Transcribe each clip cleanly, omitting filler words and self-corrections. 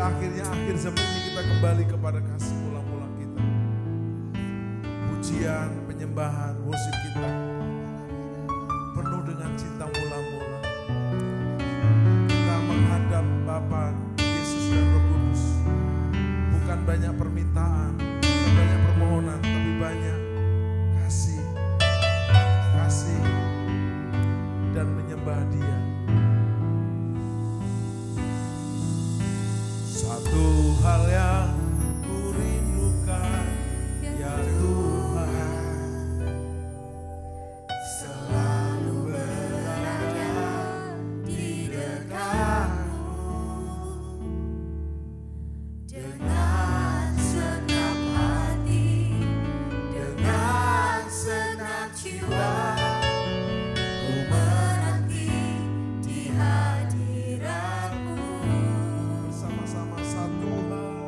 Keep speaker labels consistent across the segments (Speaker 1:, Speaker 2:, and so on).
Speaker 1: akhirnya akhir zaman ini kita kembali kepada kasih mula-mula kita. Pujian, penyembahan, worship kita penuh dengan cinta mula-mula. Kita menghadap Bapa, Yesus dan Roh Kudus. Bukan banyak permintaan, bukan banyak permohonan, tapi banyak kasih, kasih dan menyembah Dia. Satu hal yang ku rindukan, ya Tuhan, selalu berada di dekat-Mu dengan senang hati, dengan senang jiwa. Ku menanti di hadirat-Mu. Bersama-sama satu hal.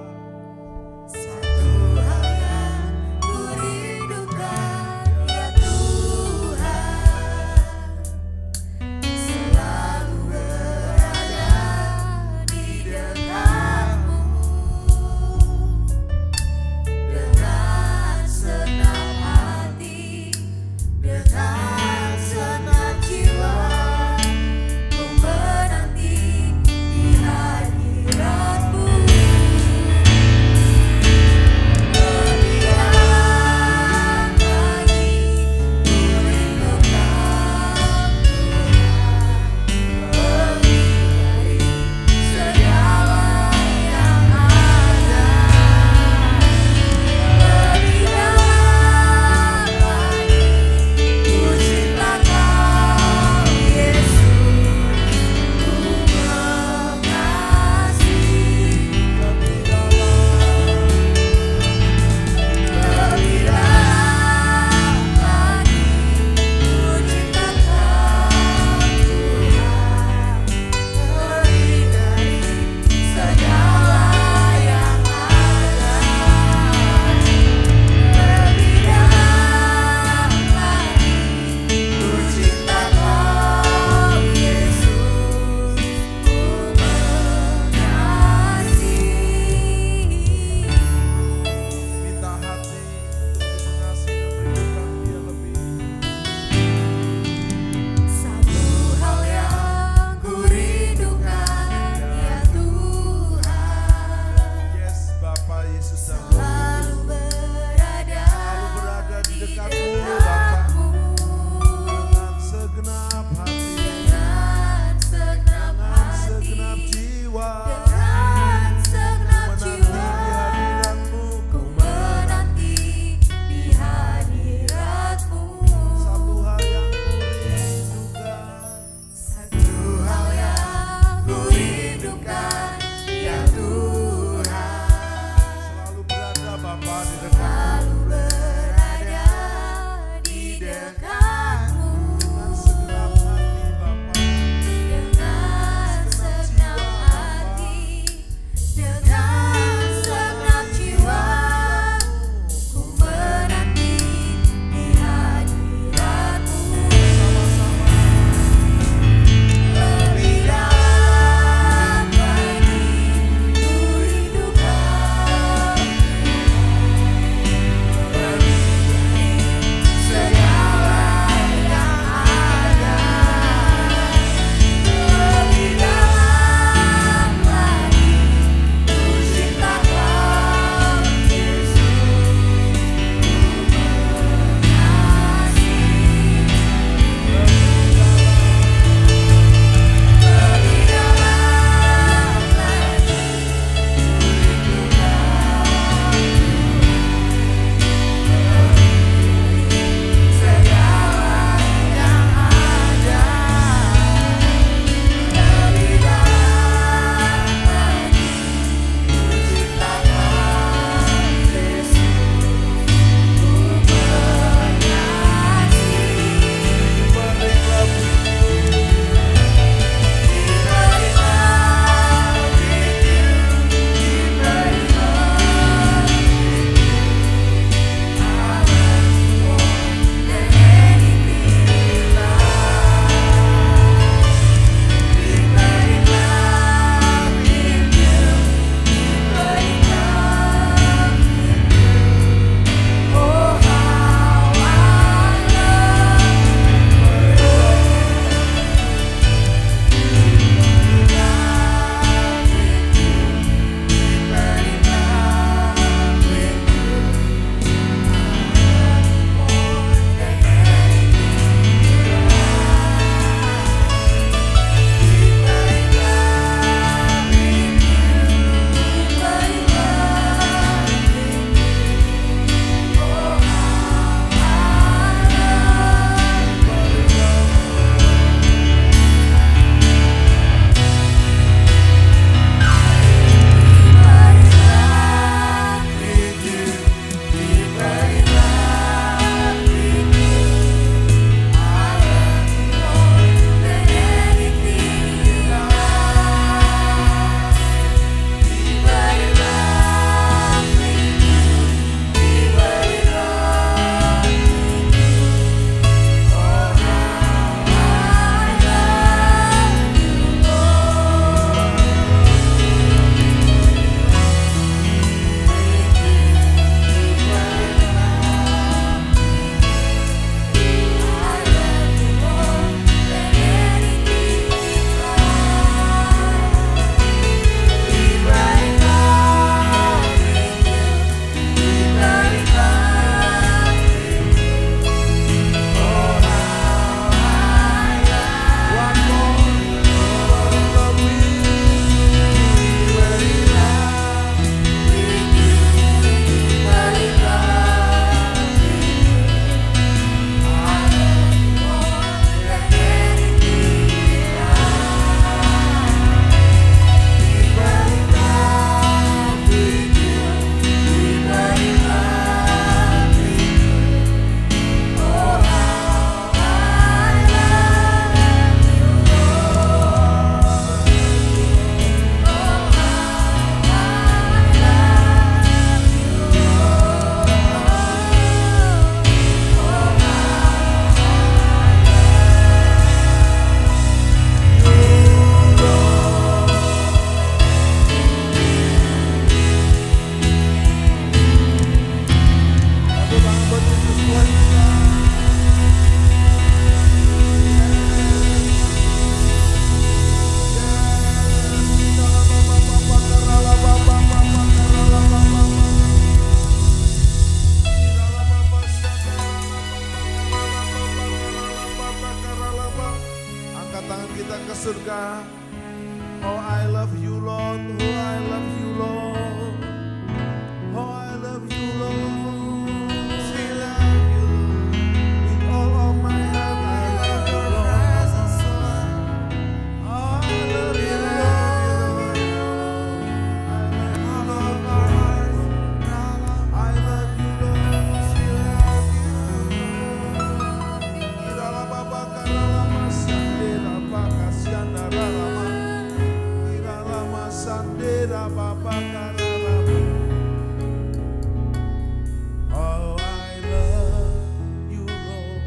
Speaker 1: Oh, I love you, Lord.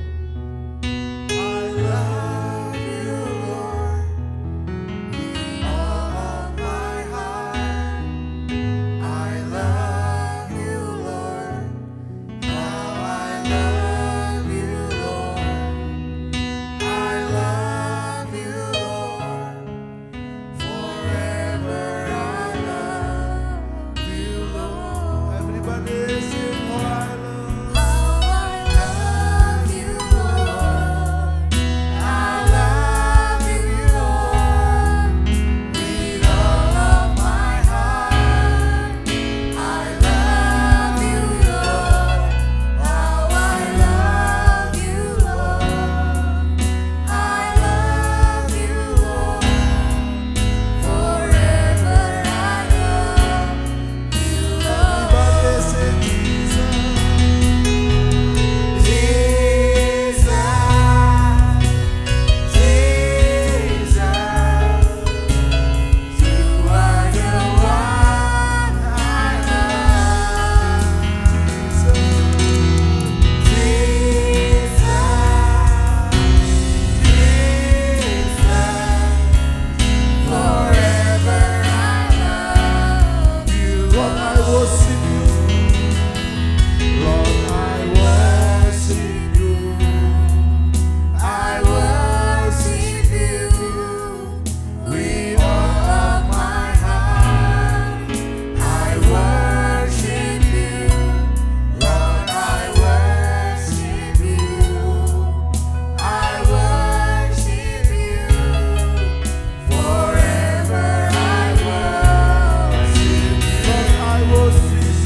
Speaker 1: I love you, Lord. With all of my heart. I love you, Lord. Oh, I love you, Lord. I love you, Lord. Forever I love you, Lord. Everybody sing, oh, I love you, Lord. I love you, Lord. With all of my heart. I love you, Lord. Oh, I love you, Lord. I love you, Lord. Forever I love you, Lord. Everybody say Jesus. Jesus. Jesus. You are the one I love. Jesus. Jesus. Forever I love you. Lord, I worship you. Lord, I worship you. I worship you with all of my heart. I worship you. Lord, I worship you. I worship you. Forever I worship you. Lord, I worship you.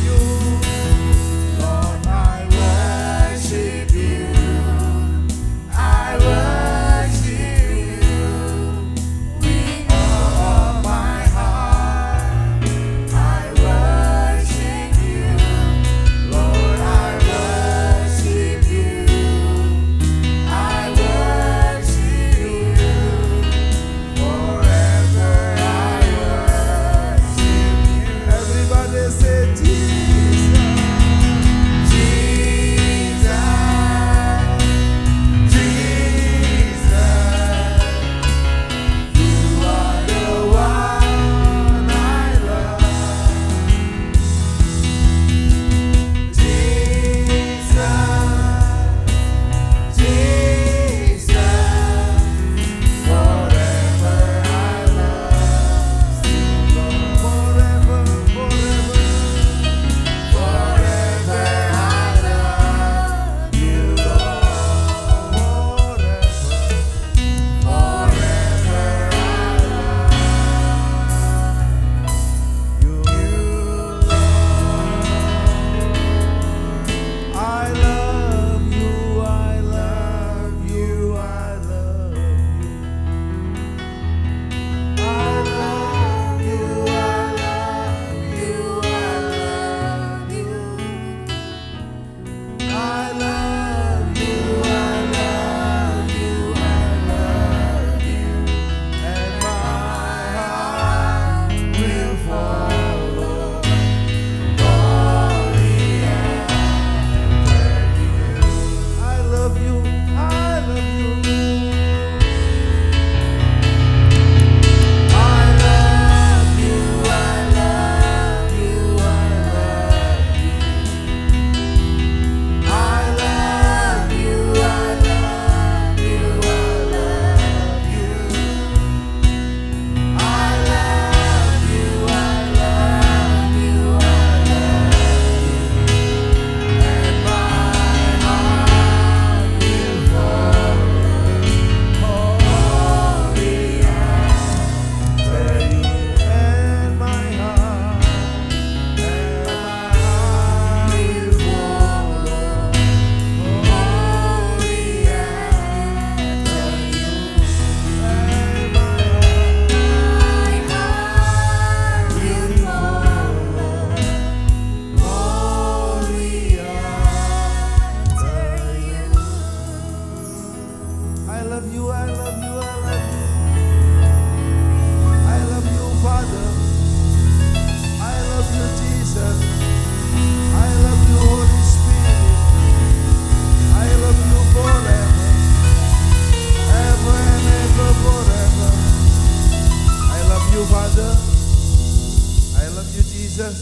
Speaker 1: Jesus.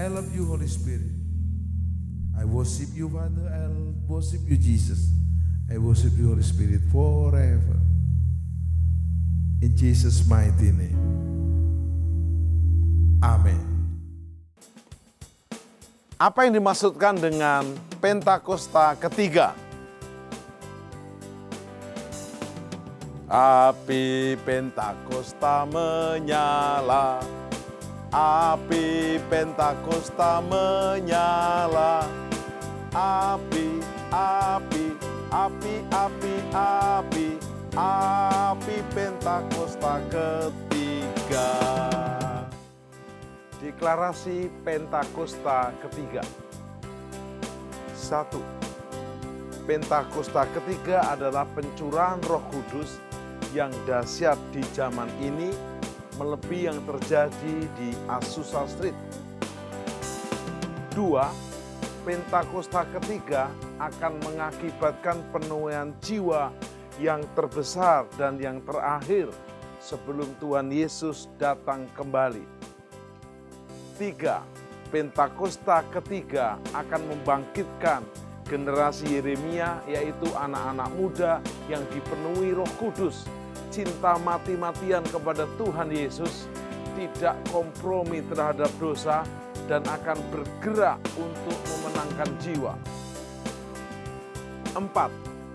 Speaker 1: I love you, Holy Spirit. I worship you, Father. I worship you, Jesus. I worship you, Holy Spirit, forever. In Jesus' mighty name. Amen.
Speaker 2: Apa yang dimaksudkan dengan Pentakosta ketiga? Api Pentakosta menyala, api Pentakosta menyala, api, api, api, api, api, api Pentakosta ketiga. Deklarasi Pentakosta ketiga. 1. Pentakosta ketiga adalah pencurahan Roh Kudus yang dahsyat di zaman ini, melebihi yang terjadi di Azusa Street. 2. Pentakosta ketiga akan mengakibatkan penuaian jiwa yang terbesar dan yang terakhir sebelum Tuhan Yesus datang kembali. 3. Pentakosta ketiga akan membangkitkan generasi Yeremia, yaitu anak-anak muda yang dipenuhi Roh Kudus, cinta mati-matian kepada Tuhan Yesus, tidak kompromi terhadap dosa, dan akan bergerak untuk memenangkan jiwa. 4.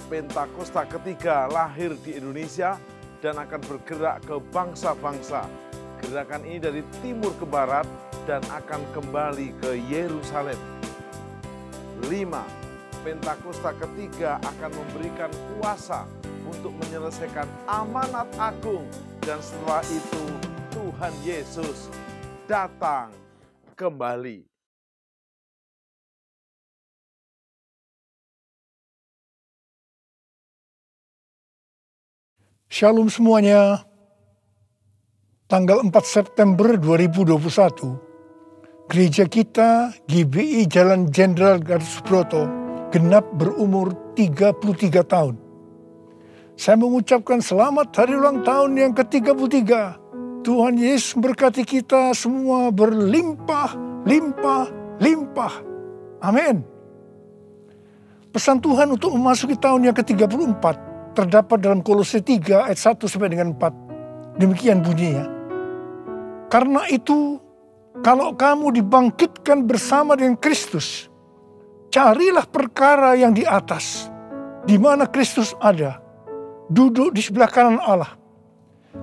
Speaker 2: Pentakosta ketiga lahir di Indonesia dan akan bergerak ke bangsa-bangsa. Gerakan ini dari timur ke barat dan akan kembali ke Yerusalem. 5. Pentakosta ketiga akan memberikan kuasa untuk menyelesaikan amanat agung, dan setelah itu Tuhan Yesus datang kembali.
Speaker 3: Shalom semuanya. Tanggal 4 September 2021, gereja kita GBI Jalan Jenderal Gatot Subroto genap berumur 33 tahun. Saya mengucapkan selamat hari ulang tahun yang ke-33. Tuhan Yesus berkati kita semua berlimpah, limpah, limpah. Amin. Pesan Tuhan untuk memasuki tahun yang ke-34 terdapat dalam Kolose 3 ayat 1 sampai dengan 4. Demikian bunyinya. Karena itu, kalau kamu dibangkitkan bersama dengan Kristus, carilah perkara yang di atas, di mana Kristus ada, duduk di sebelah kanan Allah.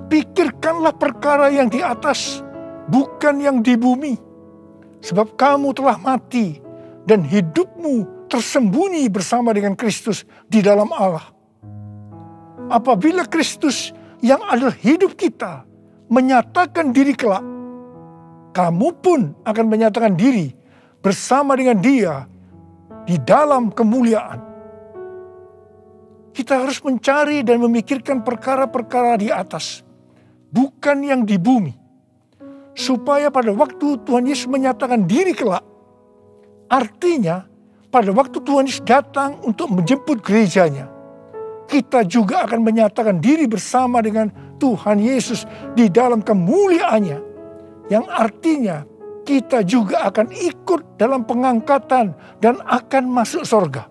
Speaker 3: Pikirkanlah perkara yang di atas, bukan yang di bumi. Sebab kamu telah mati, dan hidupmu tersembunyi bersama dengan Kristus di dalam Allah. Apabila Kristus yang adalah hidup kita menyatakan diri kelak, kamu pun akan menyatakan diri bersama dengan Dia di dalam kemuliaan. Kita harus mencari dan memikirkan perkara-perkara di atas, bukan yang di bumi. Supaya pada waktu Tuhan Yesus menyatakan diri kelak, artinya pada waktu Tuhan Yesus datang untuk menjemput gerejanya, kita juga akan menyatakan diri bersama dengan Tuhan Yesus di dalam kemuliaannya, yang artinya kita juga akan ikut dalam pengangkatan dan akan masuk surga.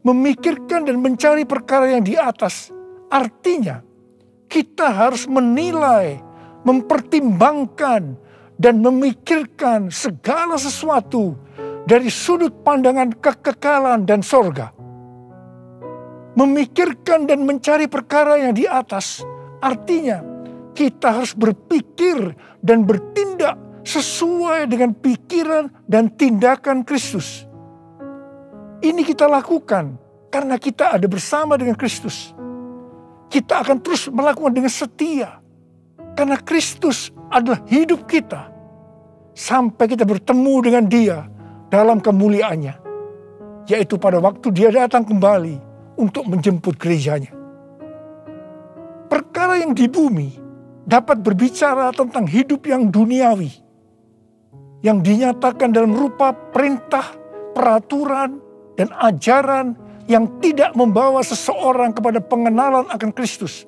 Speaker 3: Memikirkan dan mencari perkara yang di atas, artinya kita harus menilai, mempertimbangkan, dan memikirkan segala sesuatu dari sudut pandangan kekekalan dan surga. Memikirkan dan mencari perkara yang di atas, artinya kita harus berpikir dan bertindak sesuai dengan pikiran dan tindakan Kristus. Ini kita lakukan karena kita ada bersama dengan Kristus. Kita akan terus melakukan dengan setia, karena Kristus adalah hidup kita, sampai kita bertemu dengan Dia dalam kemuliaannya, yaitu pada waktu Dia datang kembali untuk menjemput gerejanya. Perkara yang di bumi dapat berbicara tentang hidup yang duniawi, yang dinyatakan dalam rupa perintah, peraturan, dan ajaran yang tidak membawa seseorang kepada pengenalan akan Kristus.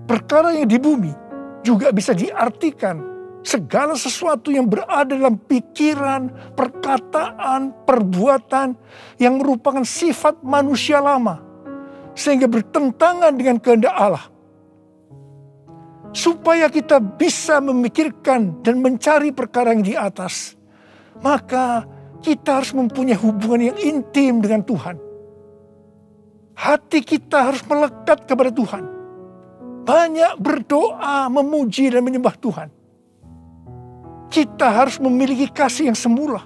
Speaker 3: Perkara yang di bumi juga bisa diartikan segala sesuatu yang berada dalam pikiran, perkataan, perbuatan yang merupakan sifat manusia lama, sehingga bertentangan dengan kehendak Allah. Supaya kita bisa memikirkan dan mencari perkara yang di atas, maka kita harus mempunyai hubungan yang intim dengan Tuhan. Hati kita harus melekat kepada Tuhan. Banyak berdoa, memuji dan menyembah Tuhan. Kita harus memiliki kasih yang semula.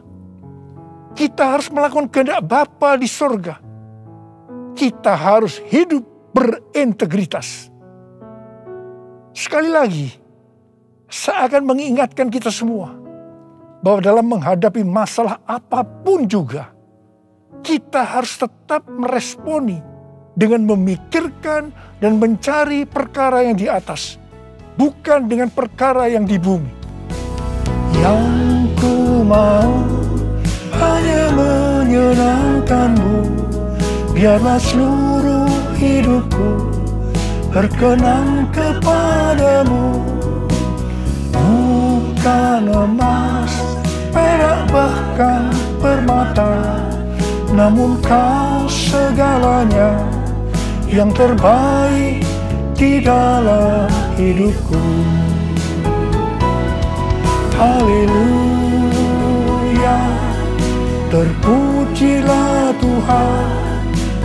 Speaker 3: Kita harus melakukan kehendak Bapa di sorga. Kita harus hidup berintegritas. Sekali lagi, saya akan mengingatkan kita semua bahwa dalam menghadapi masalah apapun juga, kita harus tetap meresponi dengan memikirkan dan mencari perkara yang di atas, bukan dengan perkara yang di bumi. Yang ku mau hanya menyenangkan-Mu, biarlah seluruh hidupku berkenan kepadamu. Bukan emas, perak bahkan permata, namun Kau segalanya yang terbaik di dalam hidupku. Haleluya, terpujilah Tuhan.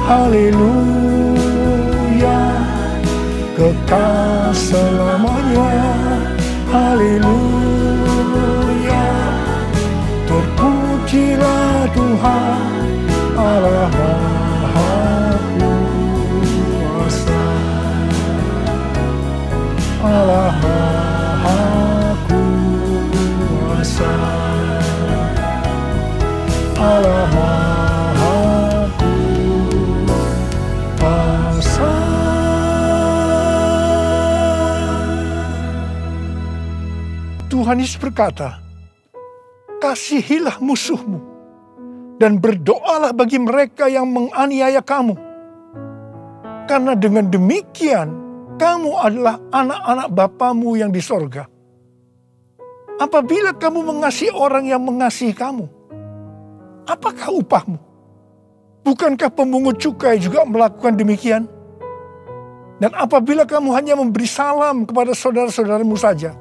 Speaker 3: Haleluya, kekal selamanya. Haleluya, terpujilah Tuhan Allah Maha Kuasa. Allah Maha Kuasa. Allah Maha Kuasa. Tuhan Yesus berkata, kasihilah musuhmu dan berdoalah bagi mereka yang menganiaya kamu. Karena dengan demikian, kamu adalah anak-anak Bapamu yang di sorga. Apabila kamu mengasihi orang yang mengasihi kamu, apakah upahmu? Bukankah pemungut cukai juga melakukan demikian? Dan apabila kamu hanya memberi salam kepada saudara-saudaramu saja,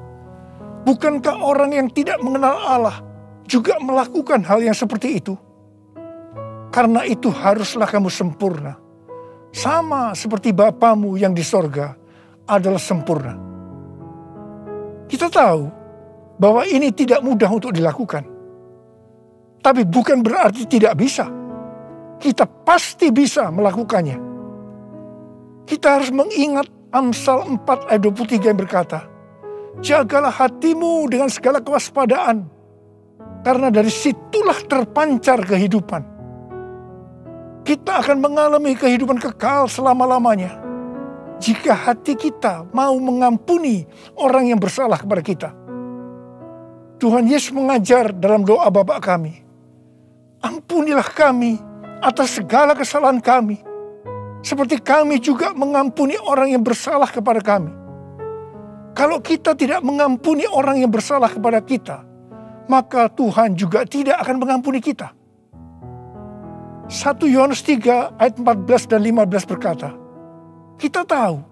Speaker 3: bukankah orang yang tidak mengenal Allah juga melakukan hal yang seperti itu? Karena itu haruslah kamu sempurna, sama seperti Bapamu yang di sorga adalah sempurna. Kita tahu bahwa ini tidak mudah untuk dilakukan. Tapi bukan berarti tidak bisa. Kita pasti bisa melakukannya. Kita harus mengingat Amsal 4 ayat 23 yang berkata, jagalah hatimu dengan segala kewaspadaan, karena dari situlah terpancar kehidupan. Kita akan mengalami kehidupan kekal selama-lamanya jika hati kita mau mengampuni orang yang bersalah kepada kita. Tuhan Yesus mengajar dalam doa Bapa kami, ampunilah kami atas segala kesalahan kami, seperti kami juga mengampuni orang yang bersalah kepada kami. Kalau kita tidak mengampuni orang yang bersalah kepada kita, maka Tuhan juga tidak akan mengampuni kita. 1 Yohanes 3 ayat 14 dan 15 berkata, kita tahu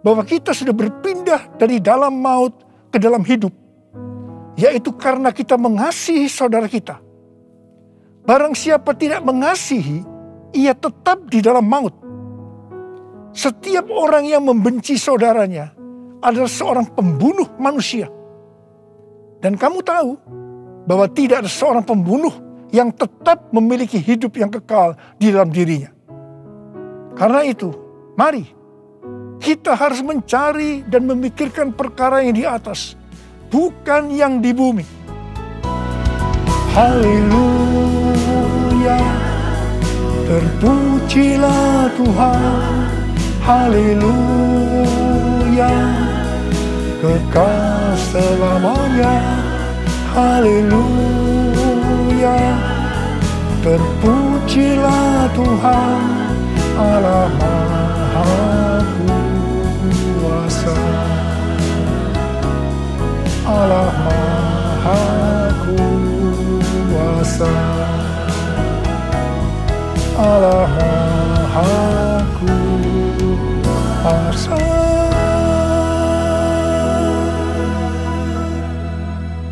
Speaker 3: bahwa kita sudah berpindah dari dalam maut ke dalam hidup, yaitu karena kita mengasihi saudara kita. Barang siapa tidak mengasihi, ia tetap di dalam maut. Setiap orang yang membenci saudaranya adalah seorang pembunuh manusia. Dan kamu tahu bahwa tidak ada seorang pembunuh yang tetap memiliki hidup yang kekal di dalam dirinya. Karena itu, mari kita harus mencari dan memikirkan perkara yang di atas, bukan yang di bumi. Haleluya, terpujilah Tuhan. Haleluya, kekal selamanya. Haleluya, terpujilah Tuhan Allah Maha Kuasa. Allah Maha Kuasa, Allah Maha Kuasa.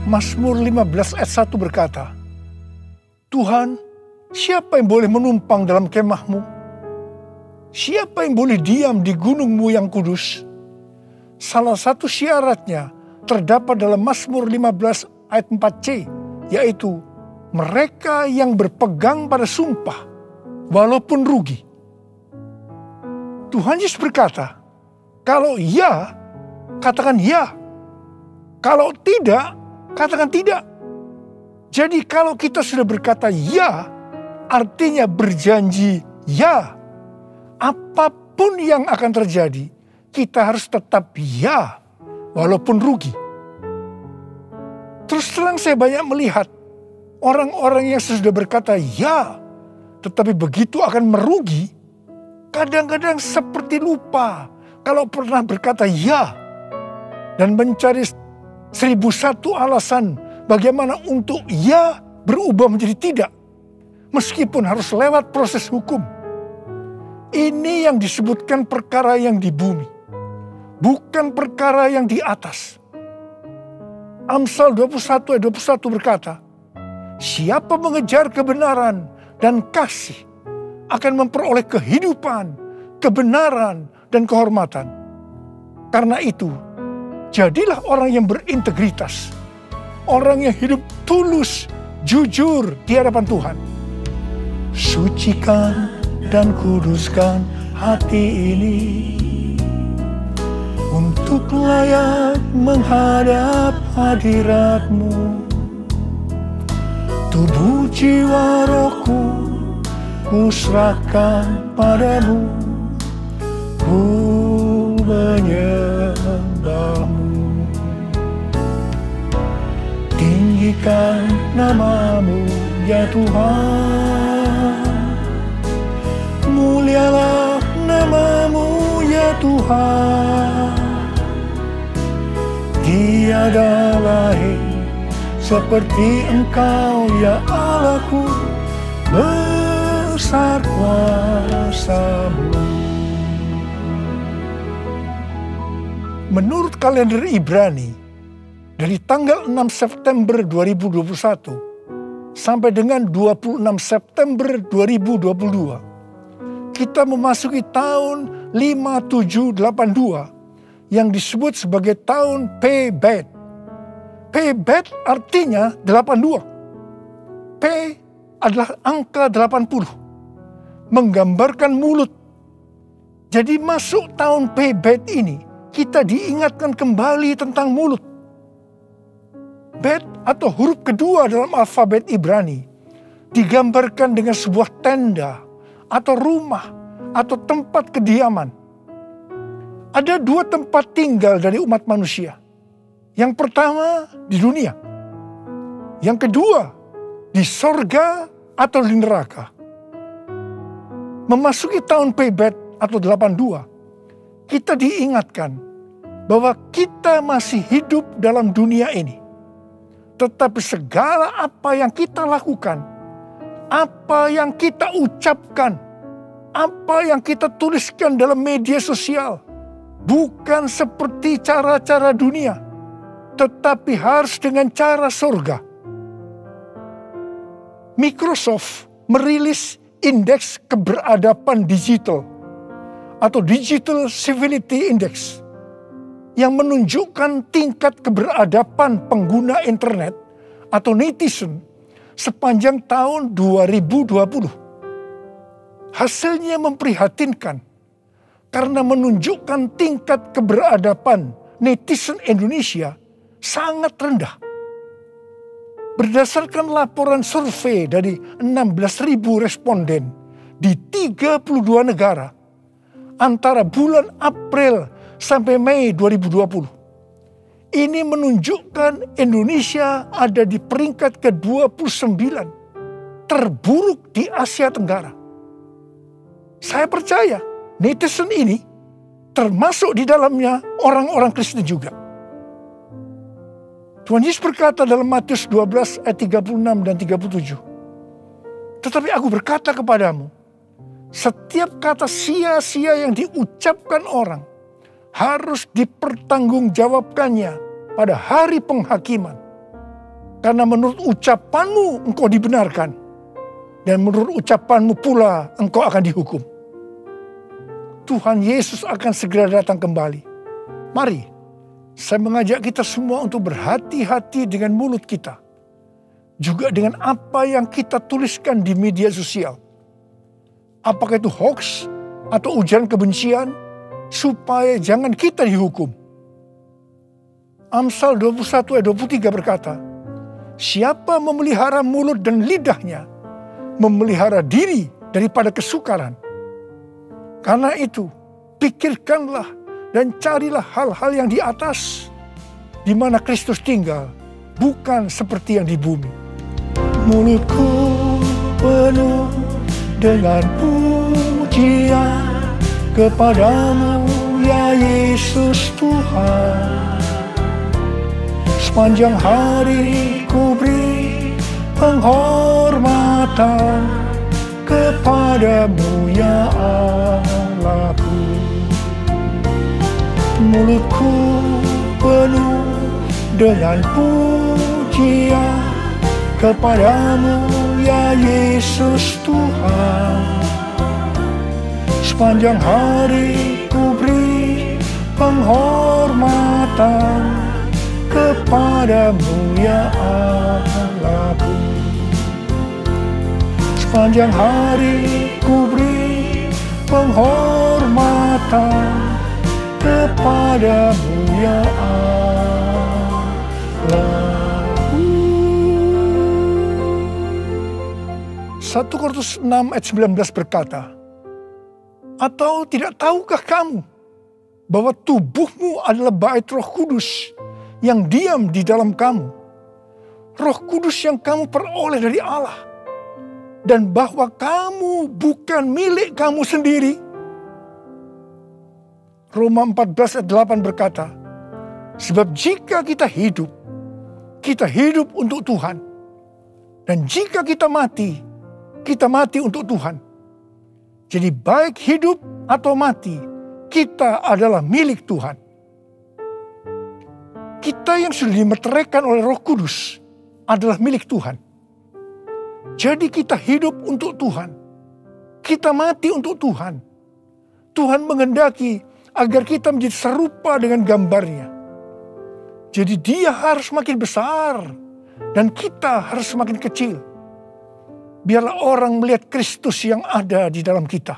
Speaker 3: Mazmur 15 ayat 1 berkata, Tuhan, siapa yang boleh menumpang dalam kemah-Mu? Siapa yang boleh diam di gunung-Mu yang kudus? Salah satu syaratnya terdapat dalam Mazmur 15 ayat 4c, yaitu mereka yang berpegang pada sumpah, walaupun rugi. Tuhan Yesus berkata, kalau ya, katakan ya. Kalau tidak, katakan tidak. Jadi kalau kita sudah berkata ya, artinya berjanji ya. Apapun yang akan terjadi, kita harus tetap ya, walaupun rugi. Terus terang saya banyak melihat orang-orang yang sudah berkata ya, tetapi begitu akan merugi, kadang-kadang seperti lupa kalau pernah berkata ya, dan mencari 1001 alasan bagaimana untuk ya berubah menjadi tidak, meskipun harus lewat proses hukum. Ini yang disebutkan perkara yang di bumi, bukan perkara yang di atas. Amsal 21 ayat 21 berkata, siapa mengejar kebenaran dan kasih akan memperoleh kehidupan, kebenaran, dan kehormatan. Karena itu, jadilah orang yang berintegritas, orang yang hidup tulus, jujur di hadapan Tuhan. Sucikan dan kuduskan hati ini untuk layak menghadap hadirat-Mu. Tubuh jiwa rohku kuserahkan padamu, ku menyembah-Mu. Tinggikan nama-Mu ya Tuhan, mulialah nama-Mu ya Tuhan. Tiada lain seperti Engkau ya Allahku, besar kuasa-Mu. Menurut kalender Ibrani, dari tanggal 6 September 2021 sampai dengan 26 September 2022, kita memasuki tahun 5782 yang disebut sebagai tahun P-Bet. P-Bet artinya 82. P adalah angka 80, menggambarkan mulut. Jadi masuk tahun P-Bet ini, kita diingatkan kembali tentang mulut. Bet atau huruf kedua dalam alfabet Ibrani digambarkan dengan sebuah tenda atau rumah atau tempat kediaman. Ada dua tempat tinggal dari umat manusia. Yang pertama di dunia. Yang kedua di sorga atau di neraka. Memasuki tahun P-Bet atau 82, kita diingatkan bahwa kita masih hidup dalam dunia ini. Tetapi segala apa yang kita lakukan, apa yang kita ucapkan, apa yang kita tuliskan dalam media sosial, bukan seperti cara-cara dunia, tetapi harus dengan cara surga. Microsoft merilis indeks keberadaban digital atau Digital Civility Index yang menunjukkan tingkat keberadaban pengguna internet atau netizen sepanjang tahun 2020. Hasilnya memprihatinkan karena menunjukkan tingkat keberadaban netizen Indonesia sangat rendah. Berdasarkan laporan survei dari 16.000 responden di 32 negara antara bulan April sampai Mei 2020. Ini menunjukkan Indonesia ada di peringkat ke-29 terburuk di Asia Tenggara. Saya percaya netizen ini termasuk di dalamnya orang-orang Kristen juga. Tuhan Yesus berkata dalam Matius 12 ayat 36 dan 37. Tetapi aku berkata kepadamu, setiap kata sia-sia yang diucapkan orang harus dipertanggungjawabkannya pada hari penghakiman. Karena menurut ucapanmu engkau dibenarkan, dan menurut ucapanmu pula engkau akan dihukum. Tuhan Yesus akan segera datang kembali. Mari, saya mengajak kita semua untuk berhati-hati dengan mulut kita. Juga dengan apa yang kita tuliskan di media sosial. Apakah itu hoax atau ujaran kebencian, supaya jangan kita dihukum. Amsal 21 ayat 23 berkata, siapa memelihara mulut dan lidahnya, memelihara diri daripada kesukaran. Karena itu, pikirkanlah dan carilah hal-hal yang di atas, di mana Kristus tinggal, bukan seperti yang di bumi. Mulutku penuh dengan pujian kepadamu, ya Yesus Tuhan. Sepanjang hari ku beri penghormatan kepadamu, ya Allahku. Mulutku penuh dengan pujian kepadamu, ya Yesus Tuhan. Sepanjang hari ku beri penghormatan kepadamu, ya Allahku. Sepanjang hari ku beri penghormatan kepadamu, ya Allahku. 1 Korintus 6 ayat 19 berkata, atau tidak tahukah kamu bahwa tubuhmu adalah bait Roh Kudus yang diam di dalam kamu, Roh Kudus yang kamu peroleh dari Allah, dan bahwa kamu bukan milik kamu sendiri? Roma 14 ayat 8 berkata, sebab jika kita hidup untuk Tuhan, dan jika kita mati untuk Tuhan. Jadi baik hidup atau mati, kita adalah milik Tuhan. Kita yang sudah dimeteraikan oleh Roh Kudus adalah milik Tuhan. Jadi kita hidup untuk Tuhan. Kita mati untuk Tuhan. Tuhan menghendaki agar kita menjadi serupa dengan gambarnya. Jadi dia harus makin besar dan kita harus semakin kecil. Biarlah orang melihat Kristus yang ada di dalam kita.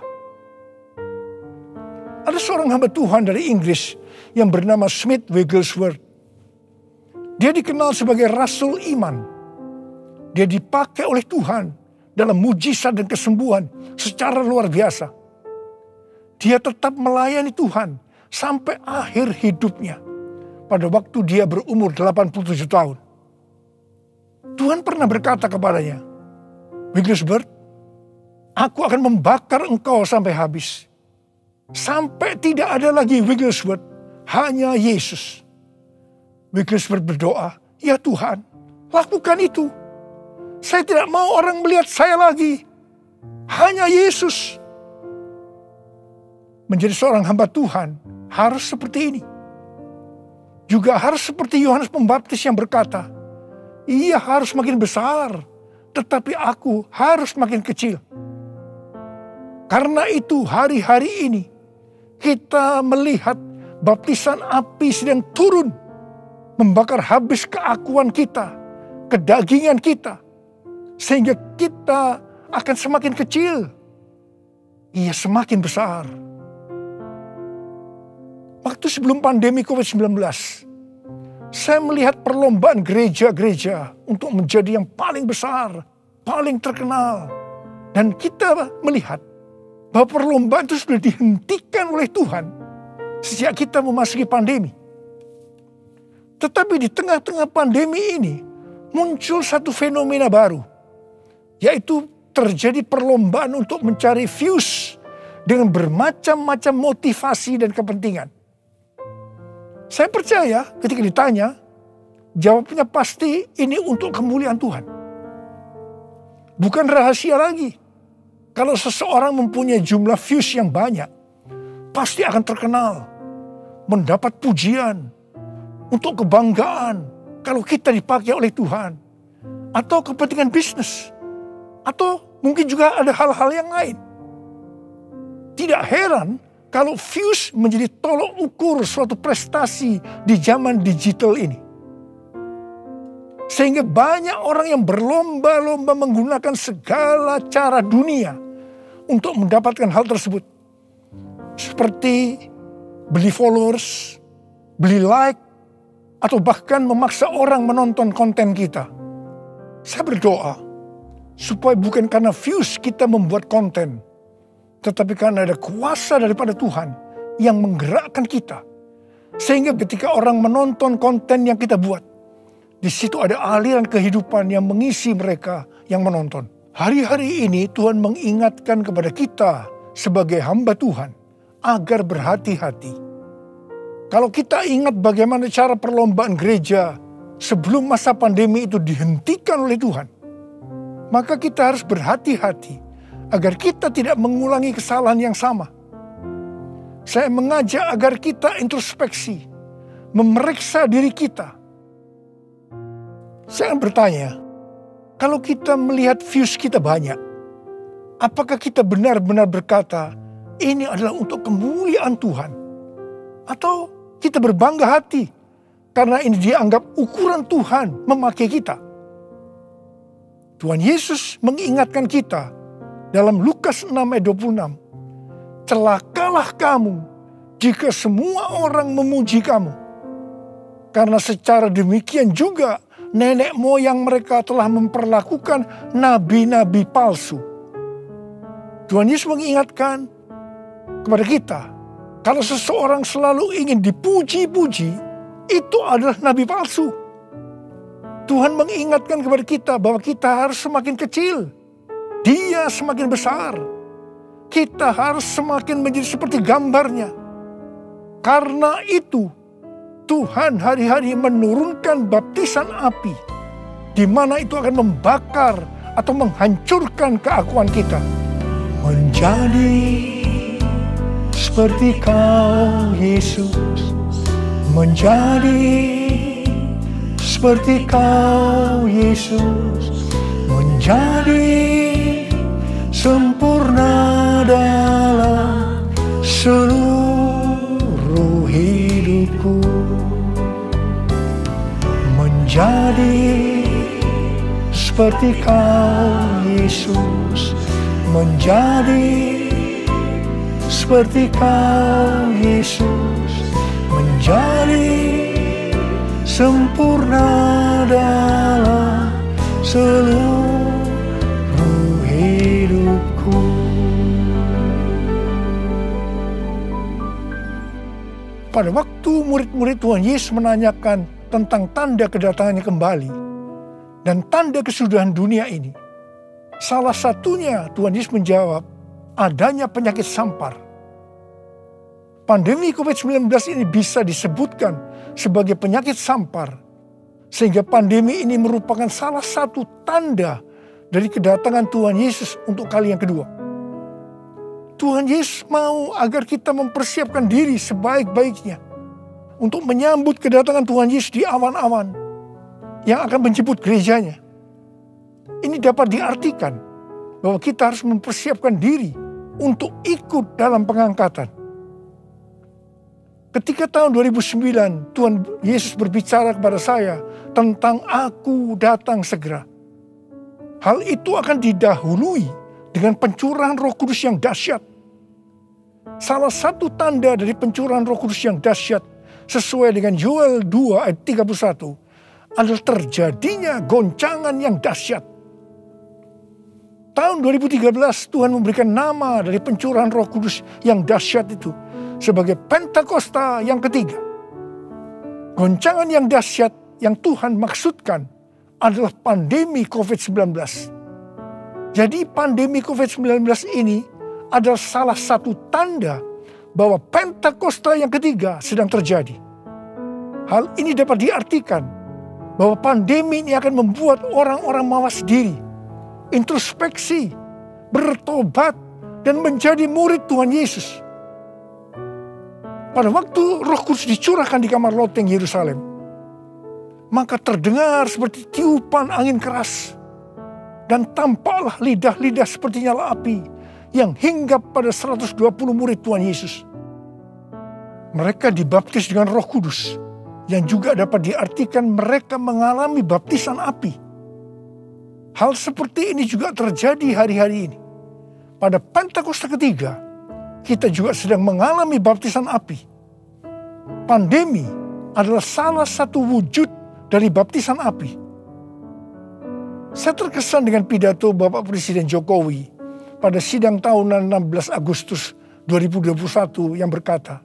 Speaker 3: Ada seorang hamba Tuhan dari Inggris yang bernama Smith Wigglesworth. Dia dikenal sebagai Rasul Iman. Dia dipakai oleh Tuhan dalam mujizat dan kesembuhan secara luar biasa. Dia tetap melayani Tuhan sampai akhir hidupnya. Pada waktu dia berumur 87 tahun. Tuhan pernah berkata kepadanya, Wigglesworth, aku akan membakar engkau sampai habis. Sampai tidak ada lagi Wigglesworth, hanya Yesus. Wigglesworth berdoa, ya Tuhan, lakukan itu. Saya tidak mau orang melihat saya lagi. Hanya Yesus. Menjadi seorang hamba Tuhan harus seperti ini. Juga harus seperti Yohanes Pembaptis yang berkata, ia harus makin besar, tetapi aku harus makin kecil. Karena itu hari-hari ini kita melihat baptisan api sedang turun, membakar habis keakuan kita, kedagingan kita, sehingga kita akan semakin kecil. Ia semakin besar. Waktu sebelum pandemi COVID-19, saya melihat perlombaan gereja-gereja untuk menjadi yang paling besar, paling terkenal. Dan kita melihat bahwa perlombaan itu sudah dihentikan oleh Tuhan sejak kita memasuki pandemi. Tetapi di tengah-tengah pandemi ini muncul satu fenomena baru, yaitu terjadi perlombaan untuk mencari views dengan bermacam-macam motivasi dan kepentingan. Saya percaya ketika ditanya, Jawabnya pasti ini untuk kemuliaan Tuhan. Bukan rahasia lagi. Kalau seseorang mempunyai jumlah views yang banyak, pasti akan terkenal, mendapat pujian, untuk kebanggaan, kalau kita dipakai oleh Tuhan, atau kepentingan bisnis, atau mungkin juga ada hal-hal yang lain. Tidak heran kalau views menjadi tolok ukur suatu prestasi di zaman digital ini. Sehingga banyak orang yang berlomba-lomba menggunakan segala cara dunia untuk mendapatkan hal tersebut. Seperti beli followers, beli like, atau bahkan memaksa orang menonton konten kita. Saya berdoa supaya bukan karena views kita membuat konten, tetapi karena ada kuasa daripada Tuhan yang menggerakkan kita. Sehingga ketika orang menonton konten yang kita buat, di situ ada aliran kehidupan yang mengisi mereka yang menonton. Hari-hari ini Tuhan mengingatkan kepada kita sebagai hamba Tuhan agar berhati-hati. Kalau kita ingat bagaimana cara perlombaan gereja sebelum masa pandemi itu dihentikan oleh Tuhan, maka kita harus berhati-hati agar kita tidak mengulangi kesalahan yang sama. Saya mengajak agar kita introspeksi, memeriksa diri kita. Saya bertanya, kalau kita melihat views kita banyak, apakah kita benar-benar berkata, ini adalah untuk kemuliaan Tuhan? Atau kita berbangga hati, karena ini dianggap ukuran Tuhan memakai kita? Tuhan Yesus mengingatkan kita dalam Lukas 6 ayat 26. Celakalah kamu jika semua orang memuji kamu. Karena secara demikian juga nenek moyang mereka telah memperlakukan nabi-nabi palsu. Tuhan Yesus mengingatkan kepada kita, kalau seseorang selalu ingin dipuji-puji, itu adalah nabi palsu. Tuhan mengingatkan kepada kita bahwa kita harus semakin kecil, Dia semakin besar. Kita harus semakin menjadi seperti gambarnya. Karena itu, Tuhan hari-hari menurunkan baptisan api, di mana itu akan membakar atau menghancurkan keakuan kita. Menjadi seperti Kau, Yesus. Menjadi seperti Kau, Yesus. Menjadi sempurna dalam seluruh hidupku. Menjadi seperti Kau, Yesus. Menjadi seperti Kau, Yesus. Menjadi sempurna dalam seluruh hidupku. Pada waktu murid-murid Tuhan Yesus menanyakan tentang tanda kedatangannya kembali dan tanda kesudahan dunia ini, salah satunya Tuhan Yesus menjawab, adanya penyakit sampar. Pandemi COVID-19 ini bisa disebutkan sebagai penyakit sampar, sehingga pandemi ini merupakan salah satu tanda dari kedatangan Tuhan Yesus untuk kali yang kedua. Tuhan Yesus mau agar kita mempersiapkan diri sebaik-baiknya untuk menyambut kedatangan Tuhan Yesus di awan-awan yang akan menjemput gerejanya. Ini dapat diartikan bahwa kita harus mempersiapkan diri untuk ikut dalam pengangkatan. Ketika tahun 2009 Tuhan Yesus berbicara kepada saya tentang aku datang segera, hal itu akan didahului dengan pencurahan Roh Kudus yang dahsyat. Salah satu tanda dari pencurahan Roh Kudus yang dahsyat sesuai dengan Yoel 2 ayat 31 adalah terjadinya goncangan yang dahsyat. Tahun 2013 Tuhan memberikan nama dari pencurahan Roh Kudus yang dahsyat itu sebagai Pentakosta yang ketiga. Goncangan yang dahsyat yang Tuhan maksudkan adalah pandemi COVID-19. Jadi pandemi COVID-19 ini adalah salah satu tanda bahwa Pentakosta yang ketiga sedang terjadi. Hal ini dapat diartikan bahwa pandemi ini akan membuat orang-orang mawas diri, introspeksi, bertobat, dan menjadi murid Tuhan Yesus. Pada waktu Roh Kudus dicurahkan di kamar loteng Yerusalem, maka terdengar seperti tiupan angin keras, dan tampaklah lidah-lidah seperti nyala api yang hinggap pada 120 murid Tuhan Yesus. Mereka dibaptis dengan Roh Kudus, yang juga dapat diartikan mereka mengalami baptisan api. Hal seperti ini juga terjadi hari-hari ini. Pada Pentakosta ketiga, kita juga sedang mengalami baptisan api. Pandemi adalah salah satu wujud dari baptisan api. Saya terkesan dengan pidato Bapak Presiden Jokowi pada sidang tahunan 16 Agustus 2021 yang berkata,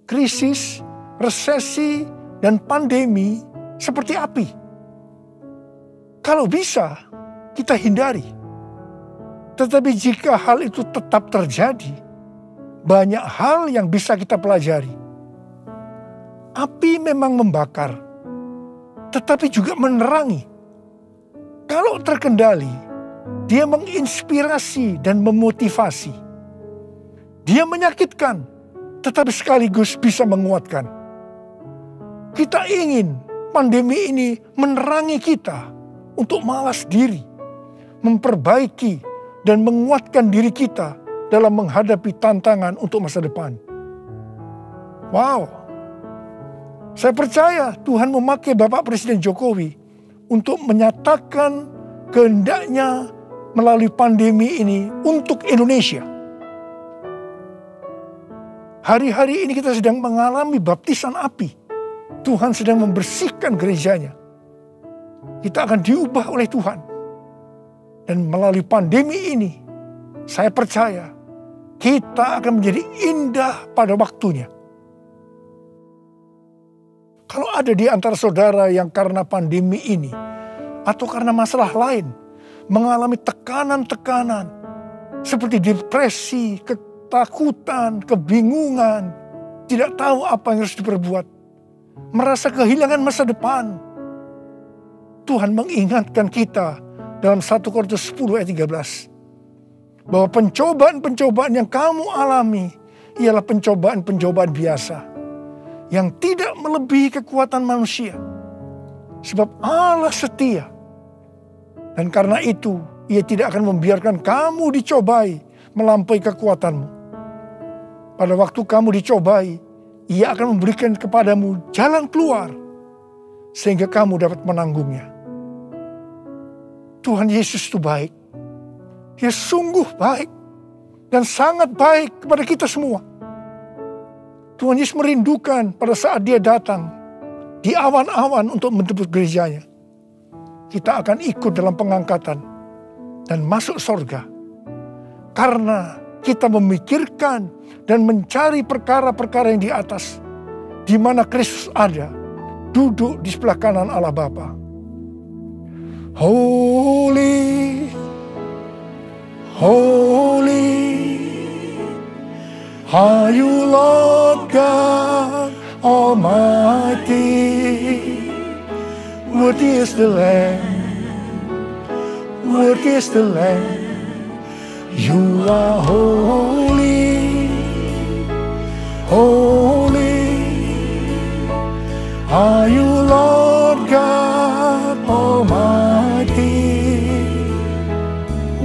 Speaker 3: krisis, resesi, dan pandemi seperti api. Kalau bisa, kita hindari. Tetapi jika hal itu tetap terjadi, banyak hal yang bisa kita pelajari. Api memang membakar, tetapi juga menerangi. Kalau terkendali, dia menginspirasi dan memotivasi. Dia menyakitkan, tetapi sekaligus bisa menguatkan. Kita ingin pandemi ini menerangi kita untuk mawas diri, memperbaiki dan menguatkan diri kita dalam menghadapi tantangan untuk masa depan. Wow, saya percaya Tuhan memakai Bapak Presiden Jokowi untuk menyatakan kehendaknya melalui pandemi ini untuk Indonesia. Hari-hari ini kita sedang mengalami baptisan api. Tuhan sedang membersihkan gerejanya. Kita akan diubah oleh Tuhan. Dan melalui pandemi ini, saya percaya kita akan menjadi indah pada waktunya. Kalau ada di antara saudara yang karena pandemi ini, atau karena masalah lain, mengalami tekanan-tekanan, seperti depresi, ketakutan, kebingungan, tidak tahu apa yang harus diperbuat, merasa kehilangan masa depan, Tuhan mengingatkan kita dalam 1 Korintus 10 ayat 13. Bahwa pencobaan-pencobaan yang kamu alami ialah pencobaan-pencobaan biasa. Yang tidak melebihi kekuatan manusia. Sebab Allah setia. Dan karena itu Ia tidak akan membiarkan kamu dicobai melampaui kekuatanmu. Pada waktu kamu dicobai, Ia akan memberikan kepadamu jalan keluar. Sehingga kamu dapat menanggungnya. Tuhan Yesus itu baik. Dia sungguh baik. Dan sangat baik kepada kita semua. Tuhan Yesus merindukan pada saat dia datang. Di awan-awan untuk menjemput gerejanya. Kita akan ikut dalam pengangkatan. Dan masuk surga. Karena kita memikirkan dan mencari perkara-perkara yang di atas. Di mana Kristus ada. Duduk di sebelah kanan Allah Bapa. Holy, holy, are you Lord God Almighty? Worthy is the Lamb, worthy is the Lamb. You are holy, holy, are you Lord God Almighty?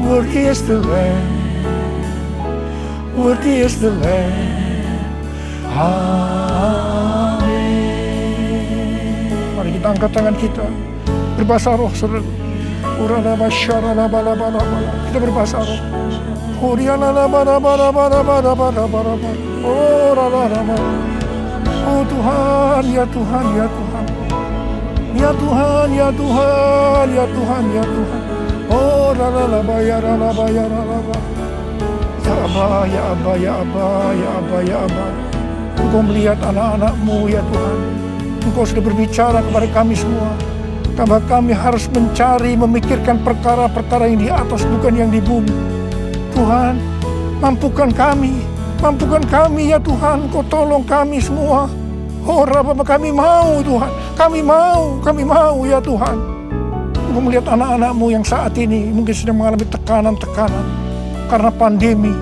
Speaker 3: Worthy is the Lamb, worthy is the Lamb. Amin. Mari kita angkat tangan kita, berbahasa roh, saudara. Kita berbahasa roh. Oh Tuhan, ya Tuhan, ya Tuhan. Ya Tuhan, ya Tuhan, ya Tuhan, ya Tuhan. Oh ralaba ya ralaba ya ralaba. Ya Abba, ya Abba, ya Abba, ya Abba, ya Abba. Engkau melihat anak-anak-Mu ya Tuhan. Engkau sudah berbicara kepada kami semua. Karena kami harus mencari, memikirkan perkara-perkara yang di atas, bukan yang di bumi. Tuhan, mampukan kami ya Tuhan. Kau tolong kami semua. Oh Rabbah, kami mau Tuhan. Kami mau ya Tuhan. Engkau melihat anak-anak-Mu yang saat ini mungkin sedang mengalami tekanan-tekanan karena pandemi,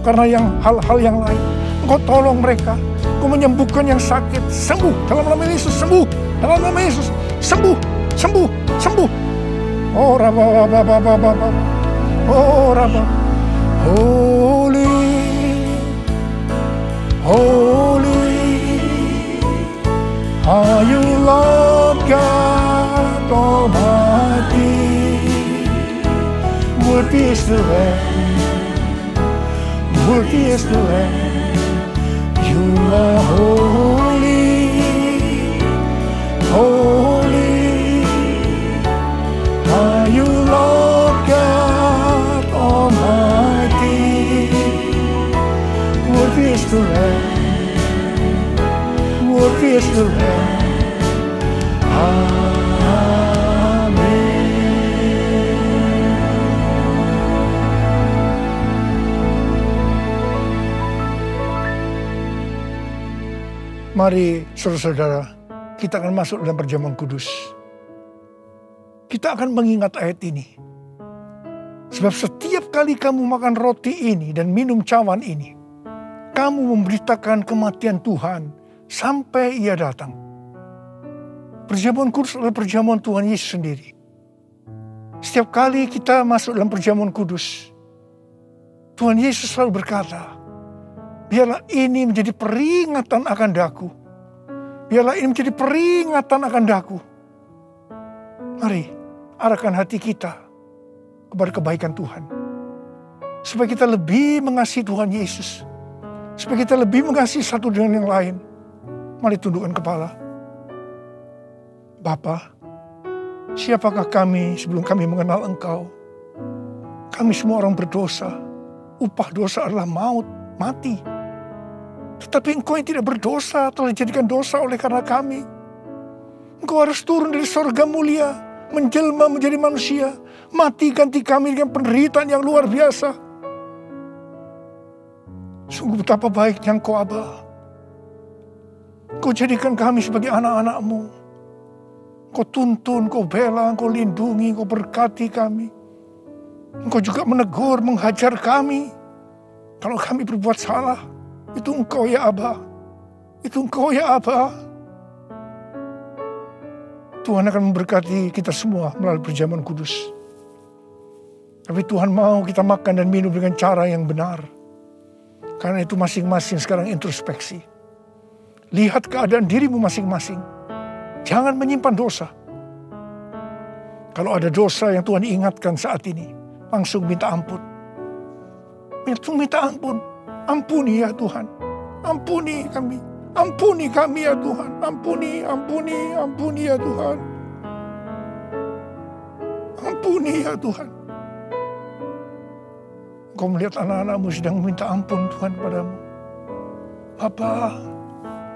Speaker 3: karena yang hal-hal yang lain. Engkau tolong mereka. Engkau menyembuhkan yang sakit. Sembuh dalam nama Yesus, sembuh dalam nama Yesus. Sembuh. Oh Rabba. Oh Rabba. Holy are you, Lord God Almighty. Worthy is the Lamb, worthy is the Lamb. You are holy, holy are you, Lord God Almighty. Worthy is the Lamb, worthy is the Lamb. Mari saudara-saudara, kita akan masuk dalam perjamuan kudus. Kita akan mengingat ayat ini. Sebab setiap kali kamu makan roti ini dan minum cawan ini, kamu memberitakan kematian Tuhan sampai Ia datang. Perjamuan kudus adalah perjamuan Tuhan Yesus sendiri. Setiap kali kita masuk dalam perjamuan kudus, Tuhan Yesus selalu berkata, biarlah ini menjadi peringatan akan daku. Biarlah ini menjadi peringatan akan daku. Mari, arahkan hati kita kepada kebaikan Tuhan. Supaya kita lebih mengasihi Tuhan Yesus. Supaya kita lebih mengasihi satu dengan yang lain. Mari tundukkan kepala. Bapa, siapakah kami sebelum kami mengenal Engkau? Kami semua orang berdosa. Upah dosa adalah maut, mati. Tetapi Engkau yang tidak berdosa telah dijadikan dosa oleh karena kami. Engkau harus turun dari sorga mulia, menjelma menjadi manusia, mati ganti kami dengan penderitaan yang luar biasa. Sungguh betapa baiknya Engkau, Aba. Engkau jadikan kami sebagai anak-anak-Mu. Engkau tuntun, Engkau bela, Engkau lindungi, Engkau berkati kami. Engkau juga menegur, menghajar kami. Kalau kami berbuat salah, itu Engkau ya Aba. Itu Engkau ya Aba. Tuhan akan memberkati kita semua melalui perjamuan kudus. Tapi Tuhan mau kita makan dan minum dengan cara yang benar. Karena itu masing-masing sekarang introspeksi. Lihat keadaan dirimu masing-masing. Jangan menyimpan dosa. Kalau ada dosa yang Tuhan ingatkan saat ini, langsung minta ampun. Minta ampun. Ampuni ya Tuhan. Ampuni kami. Ampuni kami ya Tuhan. Ampuni ya Tuhan. Ampuni ya Tuhan. Engkau melihat anak-anak-Mu sedang meminta ampun Tuhan padamu. Bapa,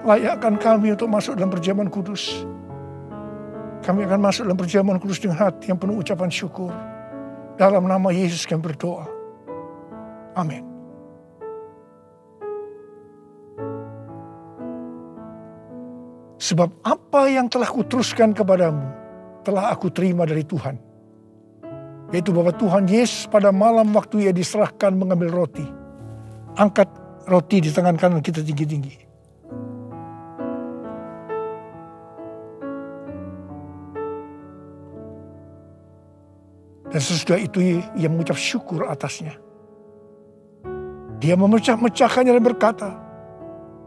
Speaker 3: layakkan kami untuk masuk dalam perjamuan kudus. Kami akan masuk dalam perjamuan kudus dengan hati yang penuh ucapan syukur. Dalam nama Yesus kami berdoa. Amin. Sebab apa yang telah kuteruskan kepadamu, telah aku terima dari Tuhan. Yaitu bahwa Tuhan Yesus pada malam waktu Ia diserahkan mengambil roti. Angkat roti di tangan kanan kita tinggi-tinggi. Dan sesudah itu Ia mengucap syukur atasnya. Dia memecah-mecahkannya dan berkata,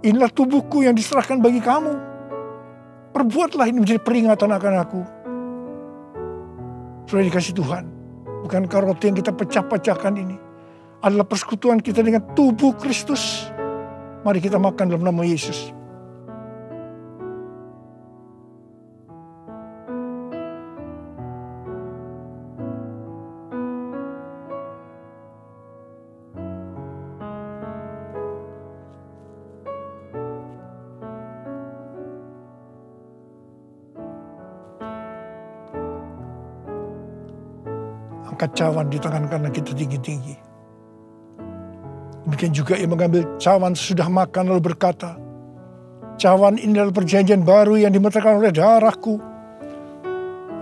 Speaker 3: inilah tubuhku yang diserahkan bagi kamu. Perbuatlah ini menjadi peringatan akan aku. Sudah dikasih Tuhan. Bukankah roti yang kita pecah-pecahkan ini adalah persekutuan kita dengan tubuh Kristus? Mari kita makan dalam nama Yesus. Angkat cawan di tangan kanan kita tinggi-tinggi. Demikian juga Ia mengambil cawan sesudah makan lalu berkata, Cawan ini adalah perjanjian baru yang dimeterkan oleh darahku.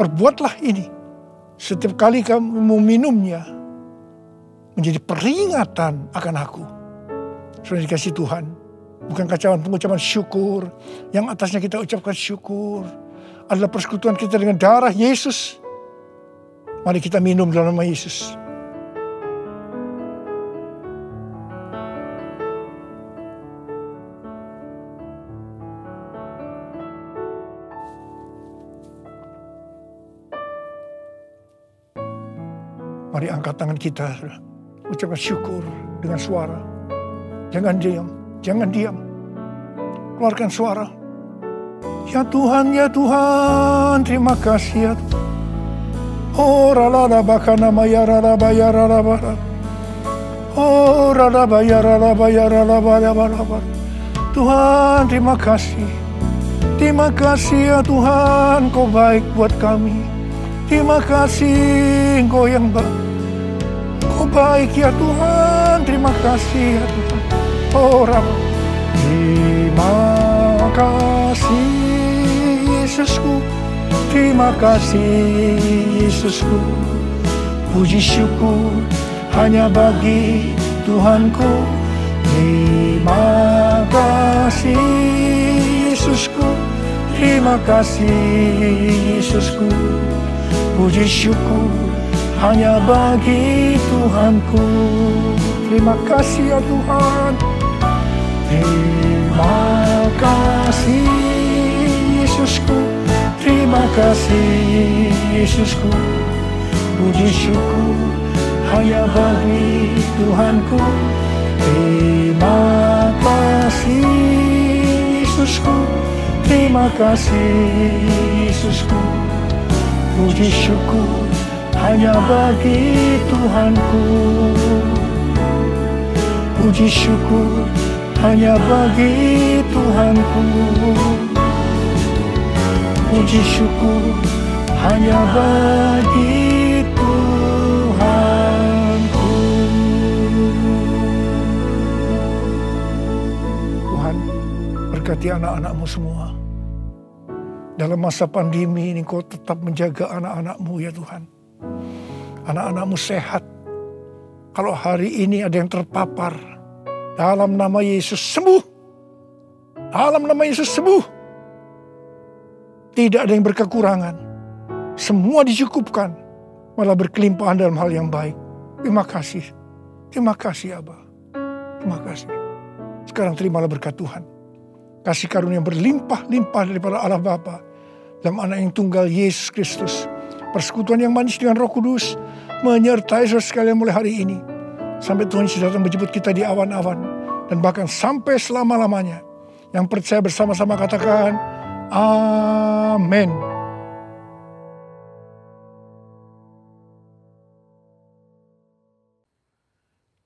Speaker 3: Perbuatlah ini setiap kali kamu meminumnya, menjadi peringatan akan aku. Sudah dikasih Tuhan. Bukan cawan pengucapan syukur. Yang atasnya kita ucapkan syukur adalah persekutuan kita dengan darah Yesus. Mari kita minum dalam nama Yesus. Mari angkat tangan kita. Ucapkan syukur dengan suara. Jangan diam. Jangan diam. Keluarkan suara. Ya Tuhan, terima kasih ya Tuhan. Oh rala bakana maya rala baya rala bara. Oh rala baya rala baya rala baya rala. Tuhan, terima kasih. Terima kasih ya Tuhan, Kau baik buat kami. Terima kasih Engkau yang baik. Kau baik ya Tuhan, terima kasih ya Tuhan. Oh Rabb, terima kasih Yesusku, terima kasih Yesusku. Puji syukur hanya bagi Tuhanku. Terima kasih Yesusku, terima kasih Yesusku. Puji syukur hanya bagi Tuhanku. Terima kasih ya Tuhan. Terima kasih Yesusku. Terima kasih Yesusku. Puji syukur hanya bagi Tuhanku. Terima kasih Yesusku. Terima kasih Yesusku. Puji syukur hanya bagi Tuhanku. Puji syukur hanya bagi Tuhanku. Puji syukur hanya bagi Tuhanku. Tuhan, berkati anak-anak-Mu semua. Dalam masa pandemi ini Kau tetap menjaga anak-anak-Mu ya Tuhan. Anak-anak-Mu sehat. Kalau hari ini ada yang terpapar, dalam nama Yesus sembuh. Dalam nama Yesus sembuh. Tidak ada yang berkekurangan. Semua dicukupkan. Malah berkelimpahan dalam hal yang baik. Terima kasih. Terima kasih Abba. Terima kasih. Sekarang terimalah berkat Tuhan. Kasih karunia yang berlimpah-limpah daripada Allah Bapa dalam anak yang tunggal Yesus Kristus. Persekutuan yang manis dengan Roh Kudus menyertai saudara sekalian mulai hari ini. Sampai Tuhan Yesus datang menjemput kita di awan-awan. Dan bahkan sampai selama-lamanya. Yang percaya bersama-sama katakan, amin.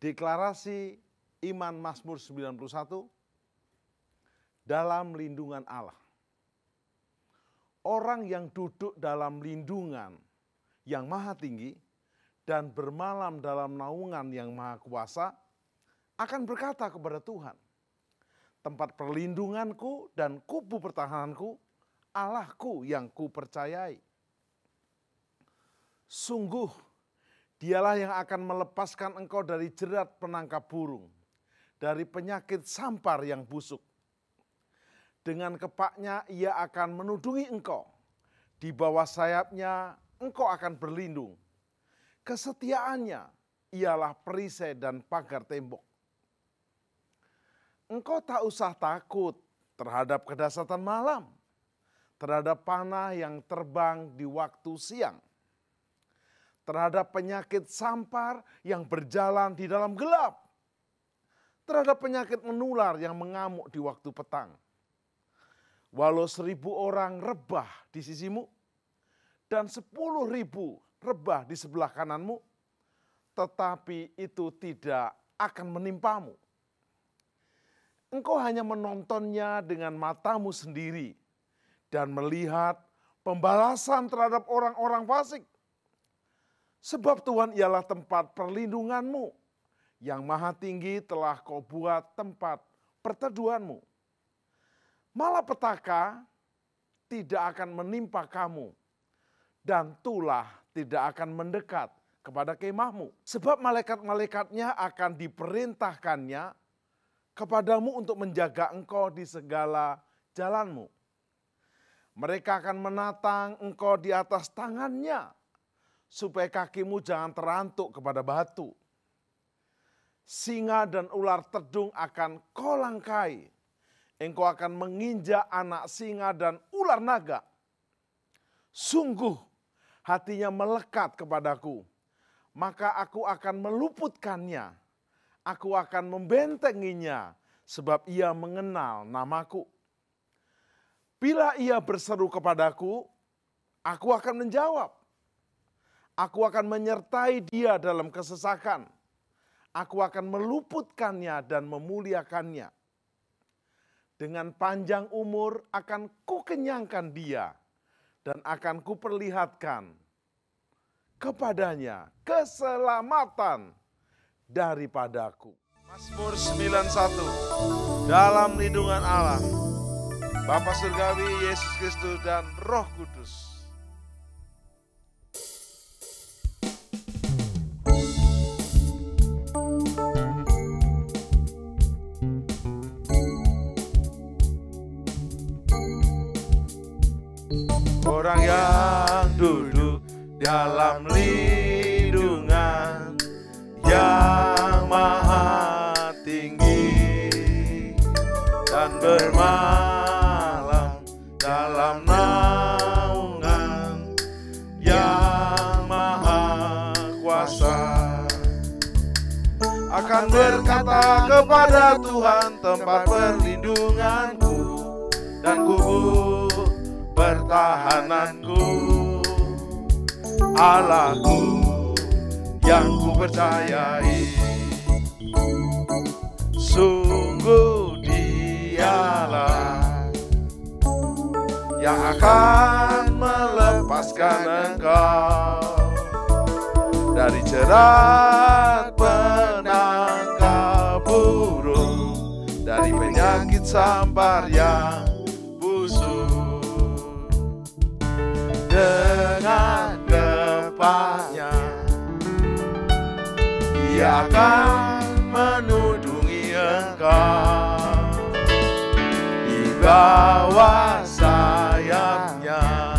Speaker 2: Deklarasi iman Mazmur 91 dalam lindungan Allah. Orang yang duduk dalam lindungan yang maha tinggi dan bermalam dalam naungan yang maha kuasa akan berkata kepada Tuhan, tempat perlindunganku dan kubu pertahananku, Allahku yang kupercayai. Sungguh, Dialah yang akan melepaskan engkau dari jerat penangkap burung, dari penyakit sampar yang busuk. Dengan kepaknya ia akan menudungi engkau, di bawah sayapnya engkau akan berlindung. Kesetiaannya ialah perisai dan pagar tembok. Engkau tak usah takut terhadap kedahsyatan malam, terhadap panah yang terbang di waktu siang, terhadap penyakit sampar yang berjalan di dalam gelap, terhadap penyakit menular yang mengamuk di waktu petang. Walau 1.000 orang rebah di sisimu dan 10.000 rebah di sebelah kananmu, tetapi itu tidak akan menimpamu. Engkau hanya menontonnya dengan matamu sendiri dan melihat pembalasan terhadap orang-orang fasik. Sebab Tuhan ialah tempat perlindunganmu, yang maha tinggi telah kau buat tempat perteduhanmu. Malapetaka tidak akan menimpa kamu, dan tulah tidak akan mendekat kepada kemahmu. Sebab malaikat-malaikatnya akan diperintahkannya kepadamu untuk menjaga engkau di segala jalanmu. Mereka akan menatang engkau di atas tangannya, supaya kakimu jangan terantuk kepada batu. Singa dan ular tedung akan kau langkai. Engkau akan menginjak anak singa dan ular naga. Sungguh hatinya melekat kepadaku, maka aku akan meluputkannya. Aku akan membentenginya, sebab ia mengenal namaku. Bila ia berseru kepadaku, aku akan menjawab. Aku akan menyertai dia dalam kesesakan. Aku akan meluputkannya dan memuliakannya. Dengan panjang umur akan kukenyangkan dia, dan akan kuperlihatkan kepadanya keselamatan daripadaku.
Speaker 1: Mazmur 91, dalam lindungan Allah, Bapa Surgawi, Yesus Kristus, dan Roh Kudus. Orang yang duduk dalam lindungan yang maha tinggi dan bermalam dalam naungan yang maha kuasa, akan berkata kepada Tuhan tempat perlindunganku dan kubur pertahananku, Allahku yang ku percayai. Sungguh Dialah yang akan melepaskan engkau dari jerat penangkap burung, dari penyakit sampar yang busuk. Dengan gempanya Ia akan menudungi engkau, di bawah sayapnya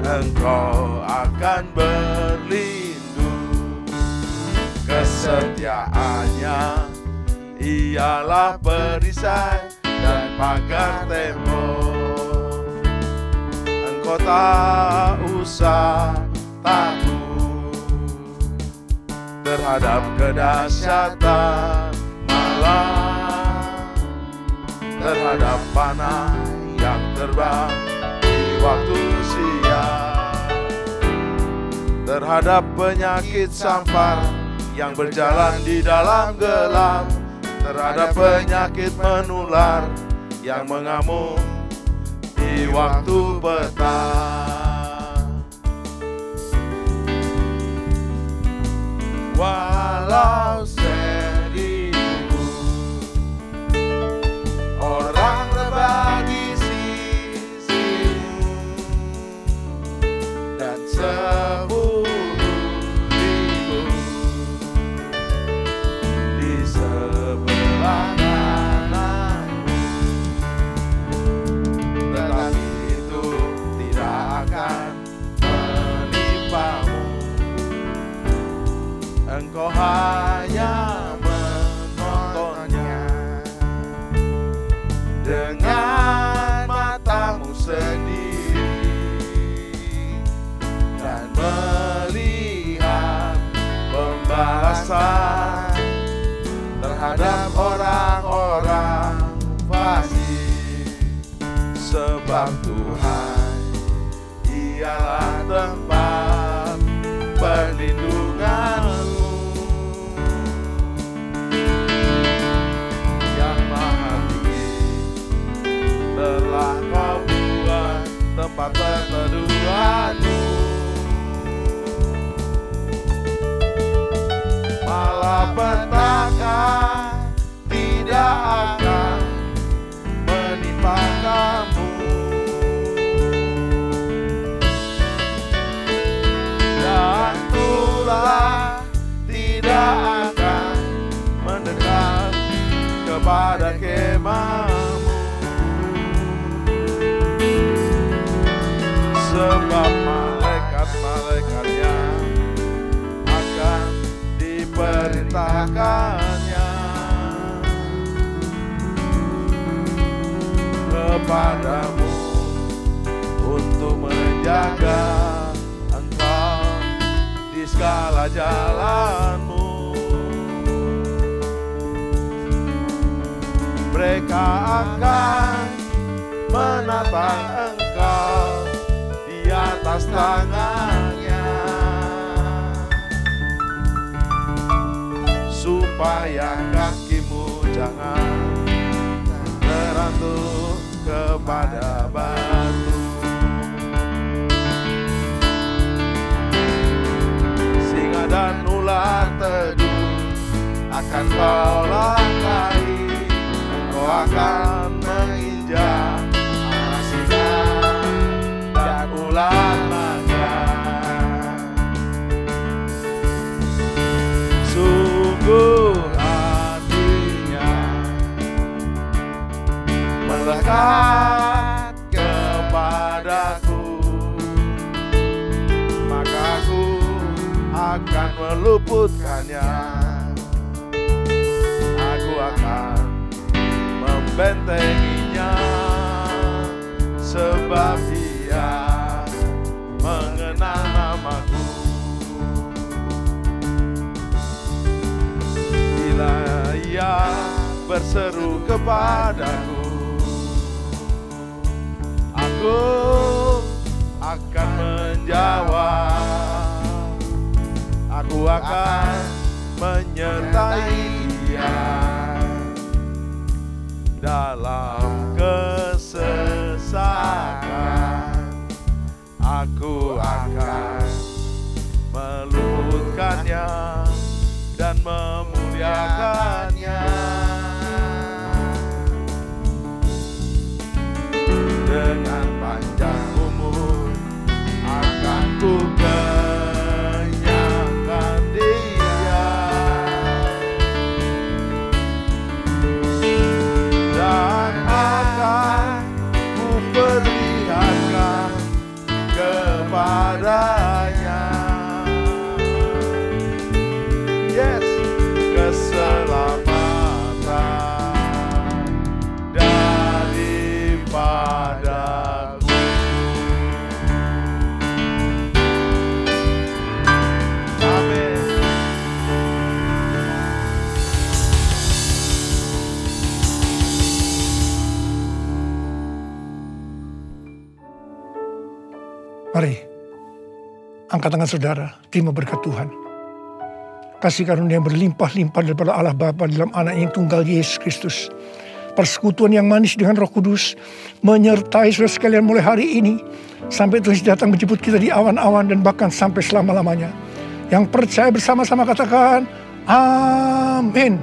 Speaker 1: engkau akan berlindung. Kesetiaannya ialah perisai dan pagar tembok. Engkau tak usah takut terhadap kedahsyatan malam, terhadap panah yang terbang di waktu siang, terhadap penyakit sampar yang berjalan di dalam gelap, terhadap penyakit menular yang mengamuk di waktu petang. Walau seribu orang rebah di sisimu dan 10.000 di sebelah kananmu, tetapi itu tidak akan menimpamu. Engkau hanya menontonnya dengan matamu sendiri dan melihat pembalasan terhadap orang-orang fasik. Sebab Tuhan ialah tempat perlindunganmu, yang maha tinggi telah kau buat tempat perteduhanmu. Malapetaka tidak akan
Speaker 2: kepada kemah-Mu. Sebab malaikat-malaikatnya akan diperintahkannya kepadamu untuk menjaga engkau di segala jalanmu. Mereka akan menatang engkau di atas tangannya, supaya kakimu jangan terantuk kepada batu. Singa dan ular teduh akan kau langkahi, engkau akan menginjak anak singa dan ular naga. Sungguh hatinya melekat kepadaku, maka aku akan meluputkannya. Aku akan membentenginya, sebab Dia mengenal namaku. Bila Ia berseru kepadaku, aku akan menjawab. Aku akan menyertai Dia dalam kesesakan. Aku akan meluputkannya dan memuliakannya. Dengan panjang umur akan ku kenyangkan Dia, dan akan ku perlihatkan kepadanya, yes, keselamatan daripadaku. Amin.
Speaker 3: Mari, angkat tangan saudara, terima berkat Tuhan. Kasih karunia yang berlimpah-limpah daripada Allah Bapa dalam anak yang tunggal Yesus Kristus. Persekutuan yang manis dengan Roh Kudus menyertai saudara sekalian mulai hari ini sampai Tuhan datang menjemput kita di awan-awan dan bahkan sampai selama-lamanya. Yang percaya bersama-sama katakan, amin.